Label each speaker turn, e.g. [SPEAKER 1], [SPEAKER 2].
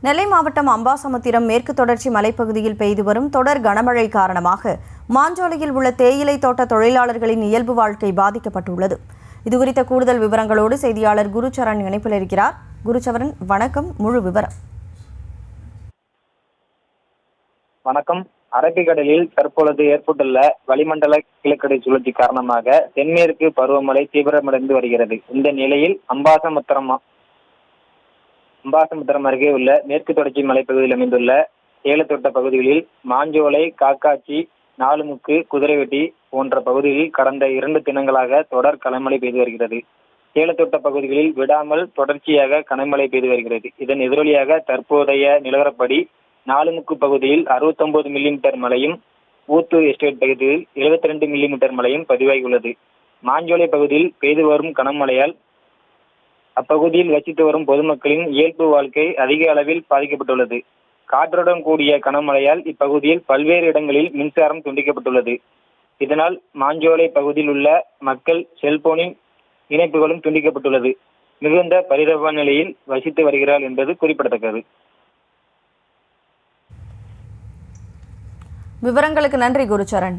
[SPEAKER 1] நெல்லை மாவட்டம் அம்பாசமுத்திரம் மேற்கு தொடர்ச்சி மலைப்பகுதியில் பெய்து வரும் தொடர் கனமழை காரணமாக மாஞ்சோலையில் உள்ள தேயிலை தோட்ட தொழிலாளர்களின் இயல்பு வாழ்க்கை பாதிக்கப்பட்டுள்ளது. இதுகுறித்த கூடுதல் விவரங்களோடு செய்தியாளர் குருச்சரண் இணைப்பில் இருக்கிறார். குருச்சரண், வணக்கம். முழு விவரம்.
[SPEAKER 2] வணக்கம். அரபிக்கடலில் தற்பொழுது ஏற்பட்டுள்ள வளிமண்டல கிழக்கடை சுழற்சி காரணமாக தென்மேற்கு பருவமழை தீவிரமடைந்து வருகிறது. இந்த நிலையில் அம்பாசமுத்திரம் அருகே உள்ள மேற்கு தொடர்ச்சி மலைப்பகுதியில் அமைந்துள்ள ஏலத்தோட்ட பகுதிகளில் மாஞ்சோலை, காக்காச்சி, நாலுமுக்கு, குதிரைவெட்டி போன்ற பகுதிகளில் கடந்த 2 தினங்களாக தொடர் கனமழை பெய்து வருகிறது. ஏலத்தோட்ட பகுதிகளில் விடாமல் தொடர்ச்சியாக கனமழை பெய்து வருகிறது. இதன் எதிரொலியாக தற்போதைய நிலவரப்படி நாலுமுக்கு பகுதியில் 69 மில்லிமீட்டர் மழையும், ஊத்து எஸ்டேட் பகுதியில் 72 மில்லிமீட்டர் மழையும் பதிவாகியுள்ளது. மாஞ்சோலை பகுதியில் பெய்து வரும் கனமழையால் அப்பகுதியில் வசித்து வரும் பொதுமக்களின் இயல்பு வாழ்க்கை அதிக அளவில் பாதிக்கப்பட்டுள்ளது. காற்றுடன் கூடிய கனமழையால் இப்பகுதியில் பல்வேறு இடங்களில் மின்சாரம் துண்டிக்கப்பட்டுள்ளது. இதனால் மாஞ்சோலை பகுதியில் உள்ள மக்கள் செல்போனின் இணைப்புகளும் துண்டிக்கப்பட்டுள்ளது. மிகுந்த பரிதாப நிலையில் வசித்து வருகிறார் என்பது குறிப்பிடத்தக்கது.
[SPEAKER 1] விவரங்களுக்கு நன்றி குருச்சரண்.